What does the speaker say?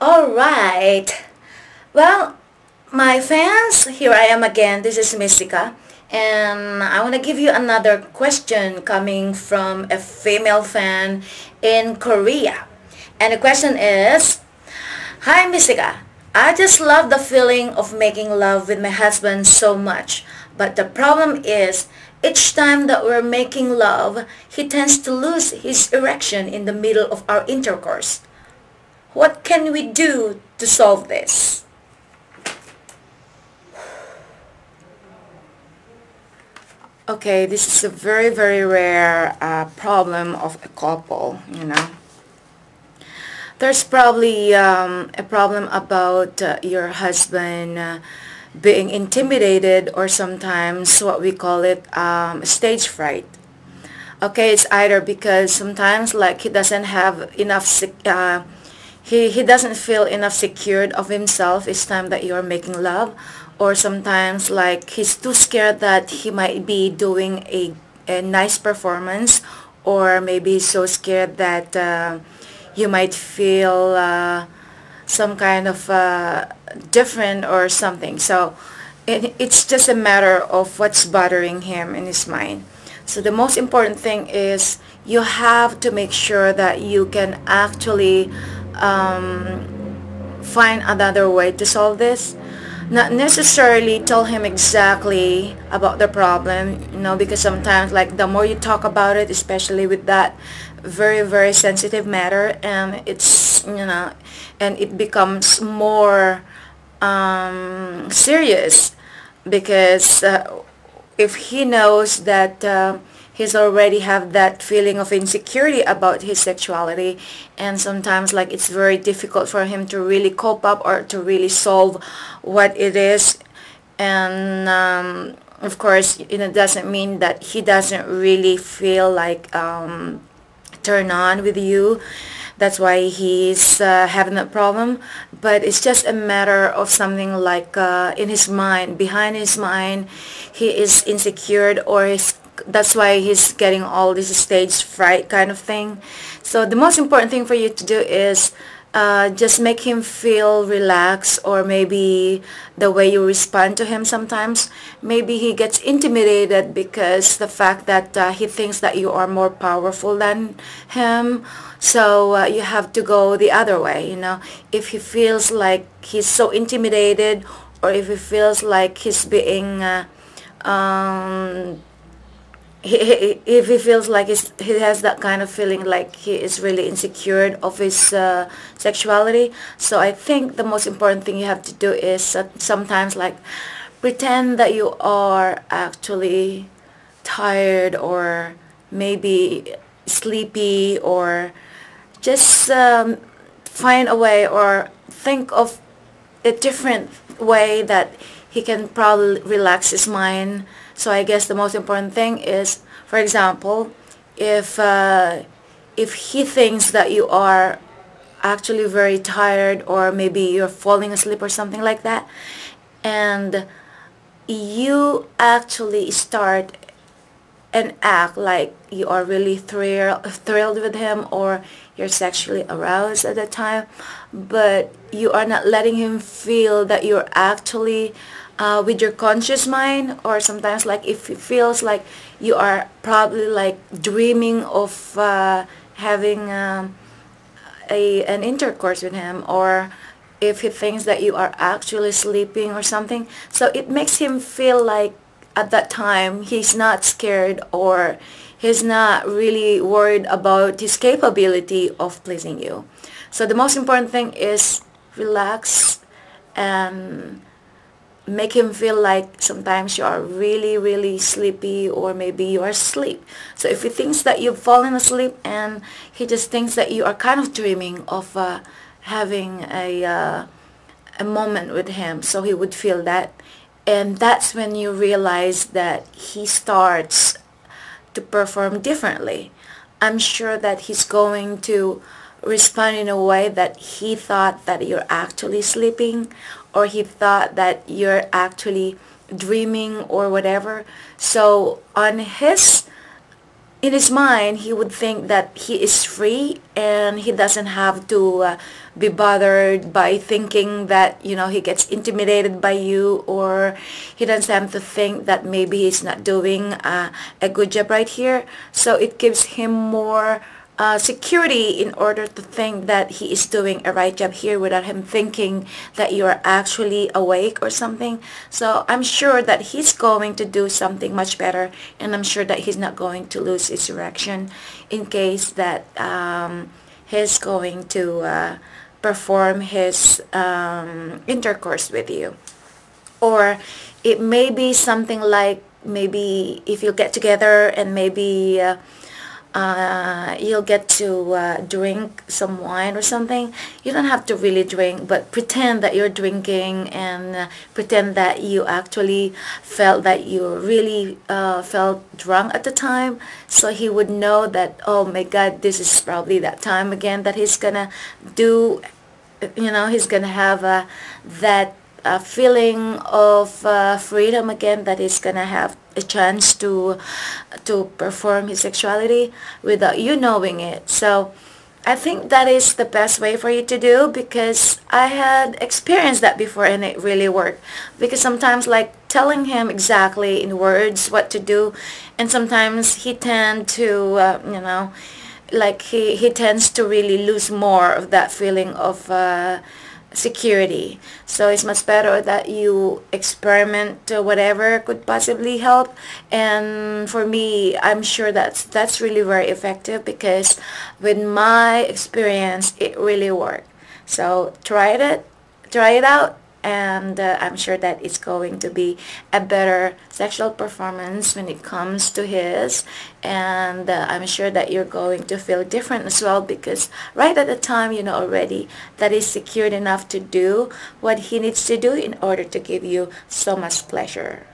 Alright. Well, my fans, here I am again. This is Mystica. And I want to give you another question coming from a female fan in Korea. And the question is, Hi Mystica, I just love the feeling of making love with my husband so much. But the problem is, each time that we're making love, he tends to lose his erection in the middle of our intercourse. What can we do to solve this? Okay, this is a very, very rare problem of a couple. There's probably a problem about your husband being intimidated, or sometimes what we call it stage fright. Okay, it's either because sometimes like he doesn't have enough he doesn't feel enough secured of himself each time that you're making love, or sometimes like he's too scared that he might be doing a nice performance, or maybe he's so scared that you might feel some kind of different or something. So it's just a matter of what's bothering him in his mind. So the most important thing is you have to make sure that you can actually find another way to solve this. Not necessarily tell him exactly about the problem, because sometimes like the more you talk about it, especially with that very, very sensitive matter, and and it becomes more serious, because if he knows that he's already have that feeling of insecurity about his sexuality, and sometimes like it's very difficult for him to really cope up or to really solve what it is. And of course, it doesn't mean that he doesn't really feel like turn on with you. That's why he's having that problem. But it's just a matter of something like in his mind, behind his mind, he is insecure, or that's why he's getting all this stage fright kind of thing. So the most important thing for you to do is just make him feel relaxed, or maybe the way you respond to him sometimes. Maybe he gets intimidated because the fact that he thinks that you are more powerful than him. So you have to go the other way. If he feels like he's so intimidated, or if he feels like he's being if he feels like he has that kind of feeling, like he is really insecure of his sexuality. So I think the most important thing you have to do is sometimes like pretend that you are actually tired, or maybe sleepy, or just find a way, or think of a different way that he can probably relax his mind. So I guess the most important thing is, for example, if he thinks that you are actually very tired, or maybe you're falling asleep or something like that, and you actually start and act like you are really thrilled with him, or you're sexually aroused at that time, but you are not letting him feel that you're actually with your conscious mind. Or sometimes like if he feels like you are probably like dreaming of having an intercourse with him, or if he thinks that you are actually sleeping or something. So it makes him feel like at that time he's not scared, or he's not really worried about his capability of pleasing you. So the most important thing is relax and make him feel like sometimes you are really, really sleepy, or maybe you are asleep. So if he thinks that you've fallen asleep, and he just thinks that you are kind of dreaming of having a moment with him, so he would feel that. And that's when you realize that he starts to perform differently. I'm sure that he's going to respond in a way that he thought that you're actually sleeping, or he thought that you're actually dreaming, or whatever. So on his in his mind, he would think that he is free and he doesn't have to be bothered by thinking that, you know, he gets intimidated by you, or he doesn't have to think that maybe he's not doing a good job right here. So it gives him more security in order to think that he is doing a right job here without him thinking that you are actually awake or something. So I'm sure that he's going to do something much better, and I'm sure that he's not going to lose his direction in case that he's going to perform his intercourse with you. Or it may be something like, maybe if you get together and maybe you'll get to drink some wine or something. You don't have to really drink, but pretend that you're drinking, and pretend that you actually felt that you really felt drunk at the time, so he would know that, oh my God, this is probably that time again that he's gonna do, you know, he's gonna have that feeling of freedom again, that he's gonna have a chance to perform his sexuality without you knowing it. So I think that is the best way for you to do, because I had experienced that before and it really worked. Because sometimes, like, telling him exactly in words what to do, and sometimes he tend to you know, like he tends to really lose more of that feeling of security. So it's much better that you experiment whatever could possibly help. And for me, I'm sure that's really very effective, because with my experience, it really worked. So try it out, and I'm sure that it's going to be a better sexual performance when it comes to his, and I'm sure that you're going to feel different as well, because right at the time, you know already that he's secured enough to do what he needs to do in order to give you so much pleasure.